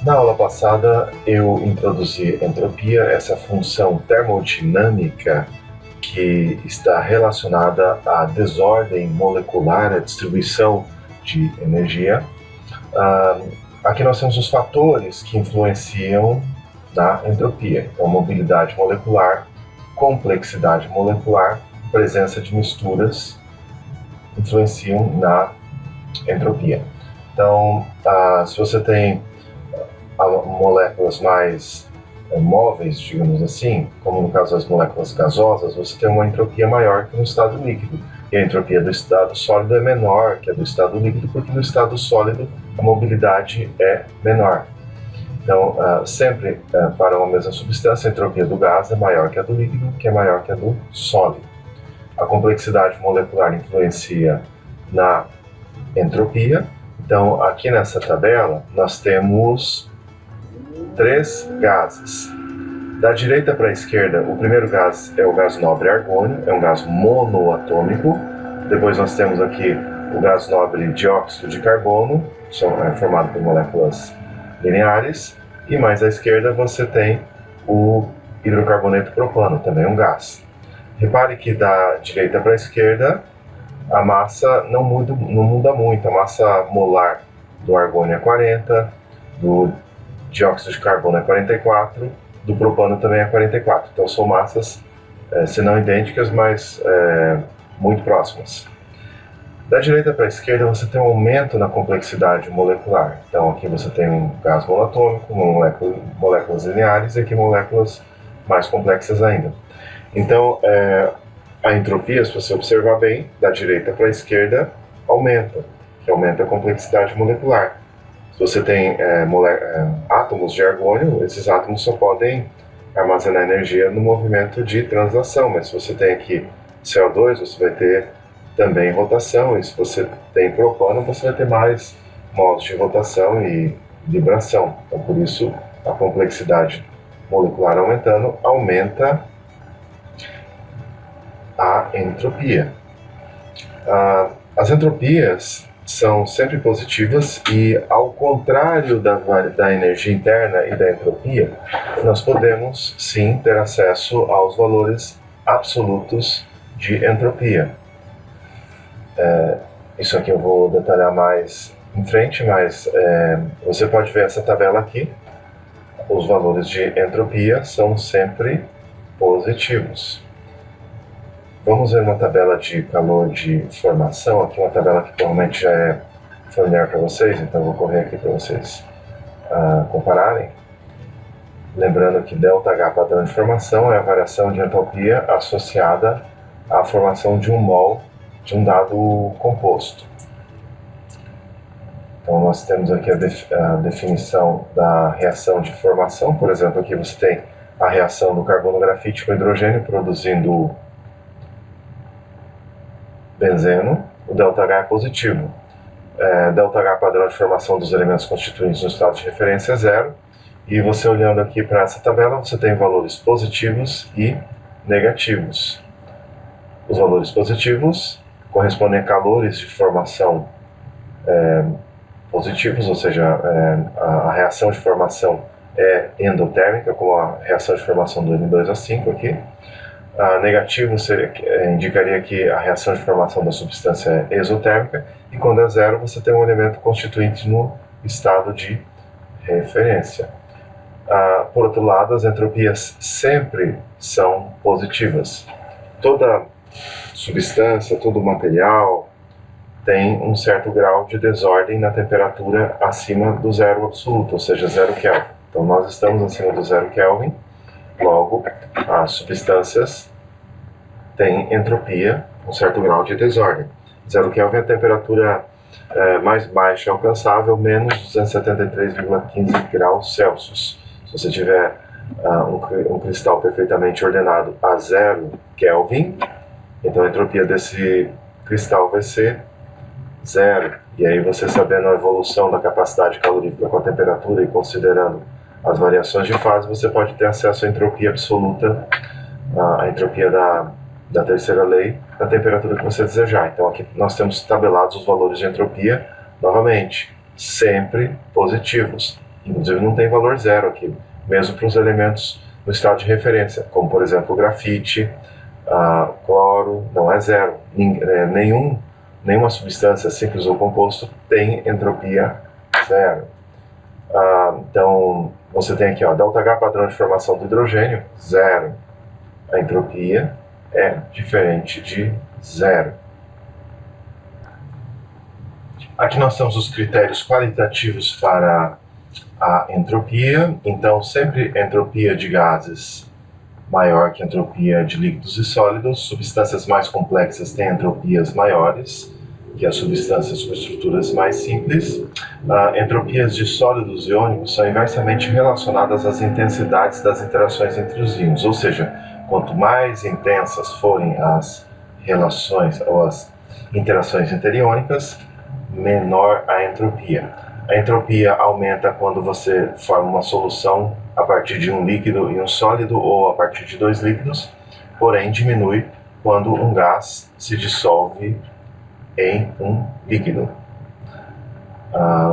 Na aula passada eu introduzi entropia, essa função termodinâmica que está relacionada à desordem molecular, à distribuição de energia. Aqui nós temos os fatores que influenciam na entropia. Então, mobilidade molecular, complexidade molecular, presença de misturas influenciam na entropia. Então, se você tem moléculas mais móveis, digamos assim, como no caso das moléculas gasosas, você tem uma entropia maior que no estado líquido. E a entropia do estado sólido é menor que a do estado líquido, porque no estado sólido a mobilidade é menor. Então, sempre para uma mesma substância, a entropia do gás é maior que a do líquido, que é maior que a do sólido. A complexidade molecular influencia na entropia. Então, aqui nessa tabela, nós temos 3 gases. Da direita para a esquerda, o primeiro gás é o gás nobre argônio, é um gás monoatômico. Depois nós temos aqui o gás nobre dióxido de carbono, formado por moléculas lineares. E mais à esquerda você tem o hidrocarboneto propano, também um gás. Repare que da direita para a esquerda, a massa não muda muito. A massa molar do argônio é 40, do dióxido de carbono é 44, do propano também é 44. Então são massas, se não idênticas, mas muito próximas. Da direita para a esquerda você tem um aumento na complexidade molecular. Então aqui você tem um gás monatômico, moléculas lineares, e aqui moléculas mais complexas ainda. Então a entropia, se você observar bem, da direita para a esquerda, aumenta, que aumenta a complexidade molecular. Se você tem átomos de argônio, esses átomos só podem armazenar energia no movimento de translação, mas se você tem aqui CO2, você vai ter também rotação, e se você tem propano, você vai ter mais modos de rotação e vibração. Então, por isso, a complexidade molecular aumentando, aumenta a entropia. As entropias são sempre positivas e, ao contrário da energia interna e da entropia, nós podemos sim ter acesso aos valores absolutos de entropia. Isso aqui eu vou detalhar mais em frente, mas você pode ver essa tabela aqui. Os valores de entropia são sempre positivos. Vamos ver uma tabela de calor de formação, aqui uma tabela que provavelmente já é familiar para vocês, então eu vou correr aqui para vocês compararem. Lembrando que ΔH padrão de formação é a variação de entropia associada à formação de um mol de um dado composto. Então nós temos aqui a definição da reação de formação. Por exemplo, aqui você tem a reação do carbono grafite com hidrogênio produzindo benzeno. O ΔH é positivo. ΔH padrão de formação dos elementos constituintes no estado de referência é 0. E você olhando aqui para essa tabela, você tem valores positivos e negativos. Os valores positivos correspondem a calores de formação positivos, ou seja, a reação de formação é endotérmica, como a reação de formação do N2A5 aqui. Negativo indicaria que a reação de formação da substância é exotérmica, e quando é 0 você tem um elemento constituinte no estado de referência. Por outro lado, as entropias sempre são positivas. Toda substância, todo material tem um certo grau de desordem na temperatura acima do zero absoluto, ou seja, 0 Kelvin. Então nós estamos acima do 0 Kelvin. Logo, as substâncias têm entropia, um certo grau de desordem. 0 Kelvin é a temperatura mais baixa alcançável, menos 273,15 graus Celsius. Se você tiver um cristal perfeitamente ordenado a 0 Kelvin, então a entropia desse cristal vai ser zero. E aí você sabendo a evolução da capacidade calorífica com a temperatura e considerando as variações de fase, você pode ter acesso à entropia absoluta, a entropia da terceira lei, da temperatura que você desejar. Então aqui nós temos tabelados os valores de entropia, novamente, sempre positivos. Inclusive não tem valor zero aqui, mesmo para os elementos no estado de referência, como por exemplo o grafite, cloro, não é zero. Nenhuma substância simples ou composto tem entropia zero. Então você tem aqui, ó, ΔH padrão de formação do hidrogênio, zero. A entropia é diferente de zero. Aqui nós temos os critérios qualitativos para a entropia. Então, sempre entropia de gases maior que entropia de líquidos e sólidos. Substâncias mais complexas têm entropias maiores que as substâncias com estruturas mais simples. Entropias de sólidos iônicos são inversamente relacionadas às intensidades das interações entre os íons, ou seja, quanto mais intensas forem as relações ou as interações interiônicas, menor a entropia. A entropia aumenta quando você forma uma solução a partir de um líquido e um sólido ou a partir de dois líquidos, porém diminui quando um gás se dissolve em um líquido.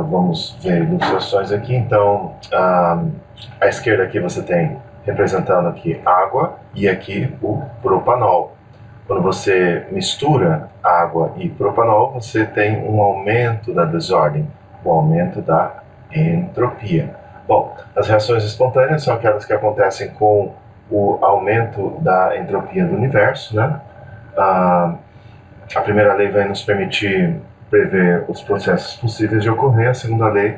Vamos ver ilustrações aqui. Então, à esquerda aqui você tem representando aqui água e aqui o propanol. Quando você mistura água e propanol, você tem um aumento da desordem, um aumento da entropia. Bom, as reações espontâneas são aquelas que acontecem com o aumento da entropia do universo, né? A primeira lei vai nos permitir prever os processos possíveis de ocorrer, a segunda lei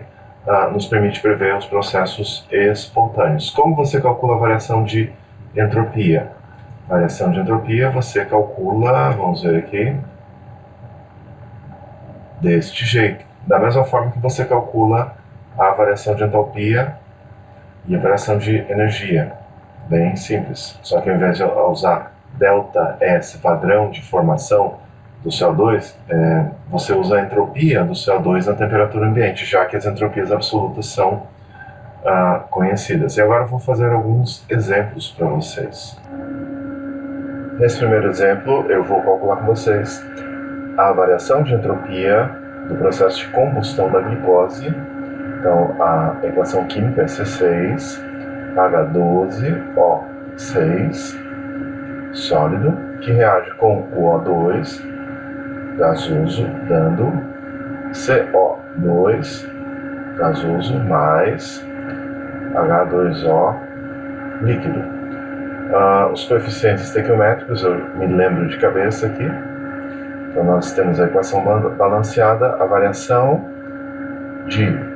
nos permite prever os processos espontâneos. Como você calcula a variação de entropia? Variação de entropia você calcula, vamos ver aqui, deste jeito. Da mesma forma que você calcula a variação de entalpia e a variação de energia. Bem simples. Só que ao invés de usar ΔS, padrão de formação do CO2, você usa a entropia do CO2 na temperatura ambiente, já que as entropias absolutas são conhecidas. E agora eu vou fazer alguns exemplos para vocês. Nesse primeiro exemplo, eu vou calcular com vocês a variação de entropia do processo de combustão da glicose. Então, a equação química é C6, H12O6, sólido, que reage com o O2, gasoso, dando CO2, gasoso, mais H2O, líquido. Os coeficientes estequiométricos, eu me lembro de cabeça aqui. Então nós temos a equação balanceada, a variação de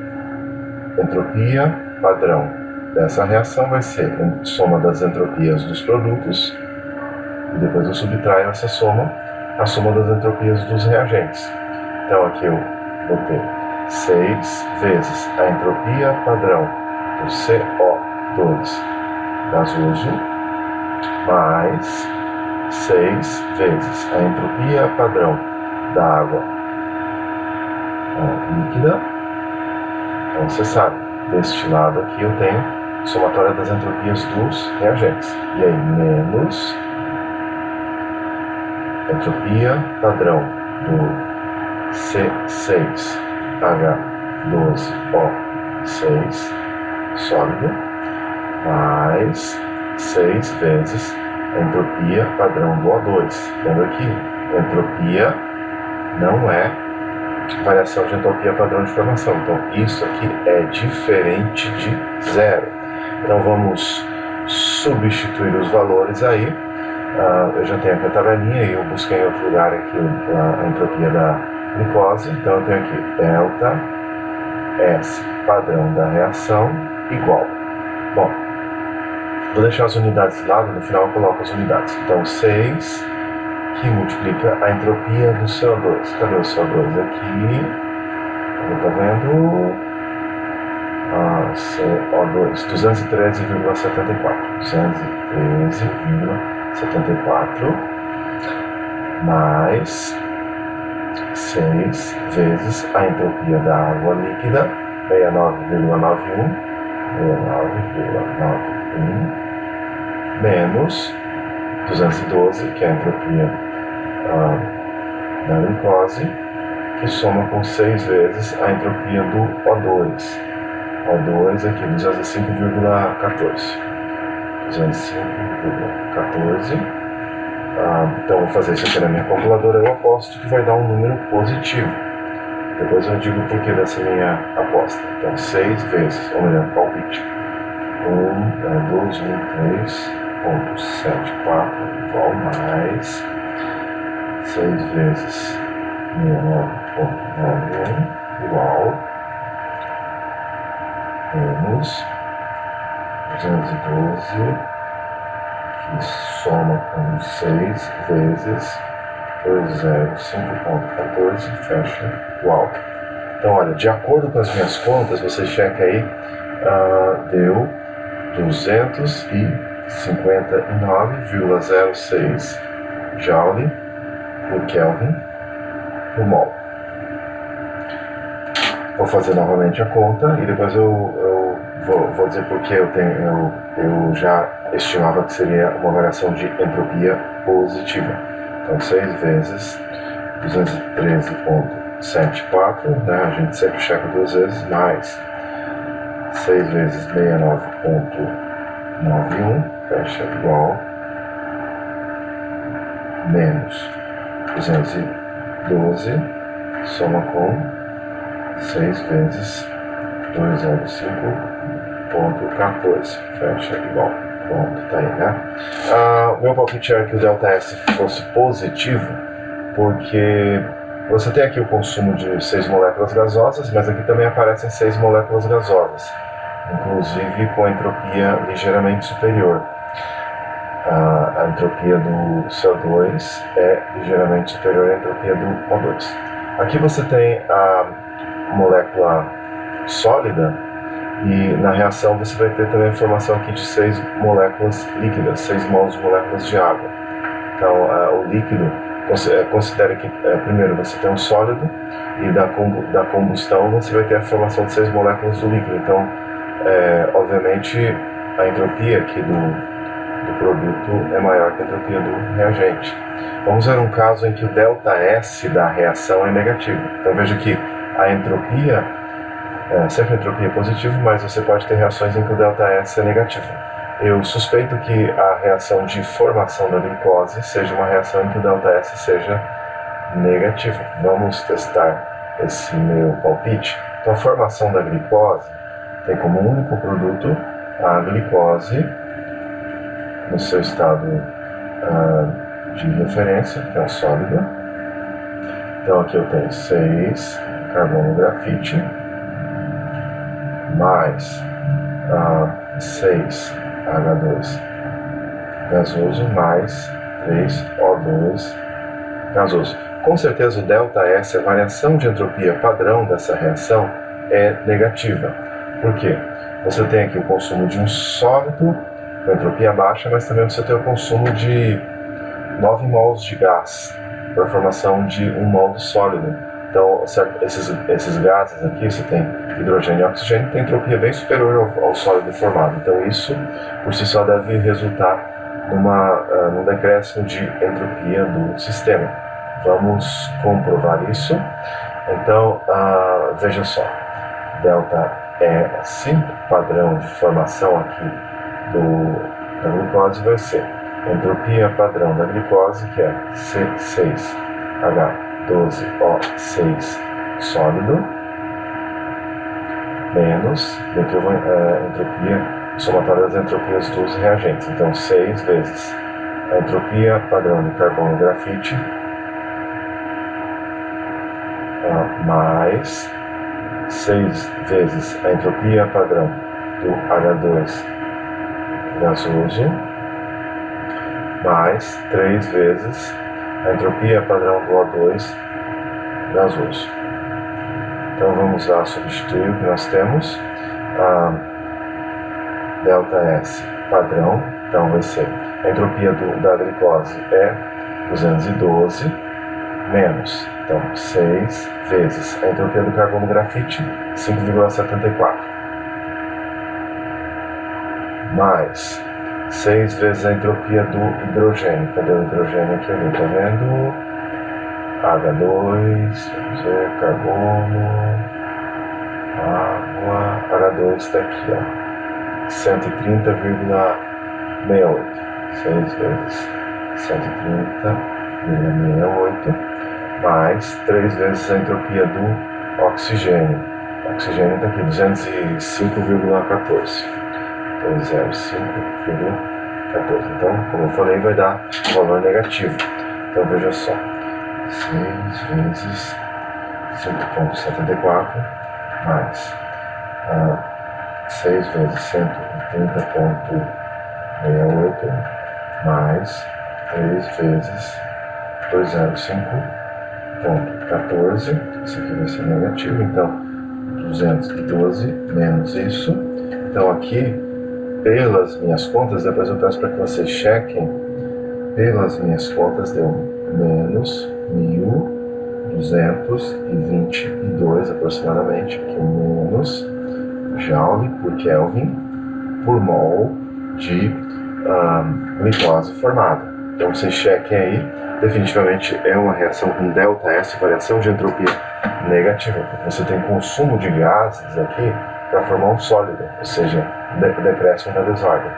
entropia padrão dessa reação vai ser a soma das entropias dos produtos, e depois eu subtraio essa soma, a soma das entropias dos reagentes. Então aqui eu vou ter 6 vezes a entropia padrão do CO2 gasoso, mais 6 vezes a entropia padrão da água líquida. Então você sabe, deste lado aqui eu tenho somatória das entropias dos reagentes. E aí, menos entropia padrão do C6H12O6 sólido, mais 6 vezes a entropia padrão do O2. Lembra que entropia não é variação de entropia padrão de formação. Então, isso aqui é diferente de zero. Então, vamos substituir os valores aí. Eu já tenho aqui a tabelinha e eu busquei em outro lugar aqui a entropia da glicose. Então, eu tenho aqui delta S padrão da reação igual. Bom, vou deixar as unidades de lado, no final eu coloco as unidades. Então, 6 que multiplica a entropia do CO2. Cadê o CO2? Aqui. Está vendo? CO2. 213,74. 213,74 mais 6 6 vezes a entropia da água líquida, 69,91, menos 212, que é a entropia da glicose, que soma com 6 vezes a entropia do O2. O2 aqui, 205,14. 205,14. Então, vou fazer isso aqui na minha calculadora. Eu aposto que vai dar um número positivo. Depois eu digo o porquê dessa minha aposta. Então, 6 vezes, ou melhor, palpite. 213,74 igual mais 6 vezes 69,91 igual menos 212, que soma com 6 vezes 205,14, fecha igual. Então, olha, de acordo com as minhas contas, você checa aí, deu 259,06 Joule por Kelvin por mol. Vou fazer novamente a conta e depois eu vou dizer porque eu já estimava que seria uma variação de entropia positiva. Então, 6 vezes 213,74, né? A gente sempre checa 2 vezes, mais 6 vezes 69,91, fecha igual, menos 212, soma com 6 vezes 205,14, fecha igual. Pronto, tá aí, né? O meu palpite era que o ΔS fosse positivo, porque você tem aqui o consumo de 6 moléculas gasosas, mas aqui também aparecem 6 moléculas gasosas, inclusive com entropia ligeiramente superior. A entropia do CO2 é ligeiramente superior à entropia do O2. Aqui você tem a molécula sólida e na reação você vai ter também a formação aqui de 6 moléculas líquidas, 6 mols de moléculas de água. Então, o líquido, considere que primeiro você tem um sólido e da combustão você vai ter a formação de 6 moléculas do líquido. Então, obviamente, a entropia aqui do produto é maior que a entropia do reagente. Vamos ver um caso em que o ΔS da reação é negativo. Então veja que a entropia, sempre a entropia é positiva, mas você pode ter reações em que o ΔS é negativo. Eu suspeito que a reação de formação da glicose seja uma reação em que o ΔS seja negativo. Vamos testar esse meu palpite. Então a formação da glicose tem como único produto a glicose no seu estado de referência, que é o sólido. Então aqui eu tenho 6 carbono grafite mais 6 H2 gasoso mais 3 O2 gasoso. Com certeza o ΔS, a variação de entropia padrão dessa reação, é negativa. Por quê? Você tem aqui o consumo de um sólido com entropia baixa, mas também você tem o consumo de 9 mols de gás para a formação de 1 mol de sólido. Então, esses gases aqui, você tem hidrogênio e oxigênio, tem entropia bem superior ao sólido formado. Então, isso por si só deve resultar num decréscimo de entropia do sistema. Vamos comprovar isso. Então, veja só, ΔS, padrão de formação aqui da glicose, vai ser a entropia padrão da glicose, que é C6H12O6 sólido, menos entropia somatória das entropias dos reagentes. Então, 6 vezes a entropia padrão de carbono grafite mais 6 vezes a entropia padrão do H2 gasoso mais 3 vezes a entropia padrão do O2 gasoso. Então vamos lá substituir o que nós temos. ΔS padrão, então vai ser a entropia da glicose é 212 menos, então 6 vezes a entropia do carbono grafite, 5,74, mais 6 vezes a entropia do hidrogênio. Cadê o hidrogênio aqui? Ali, tá vendo? H2, vamos ver, carbono, água, H2 está aqui, ó, 130,68, 6 vezes 130,68, mais 3 vezes a entropia do oxigênio. O oxigênio está aqui, 205,14. 205,14. Então, como eu falei, vai dar valor negativo. Então, veja só. 6 vezes 5,74 mais 6 vezes 130,68 mais 3 vezes 205,14. Isso aqui vai ser negativo, então 212 menos isso. Então aqui, pelas minhas contas, depois eu peço para que vocês chequem, pelas minhas contas deu menos 1.222 aproximadamente, aqui menos Joule por Kelvin por mol de glicose formada. Então vocês chequem aí, definitivamente é uma reação com ΔS, variação de entropia negativa, porque você tem consumo de gases aqui para formar um sólido, ou seja, decréscimo da desordem.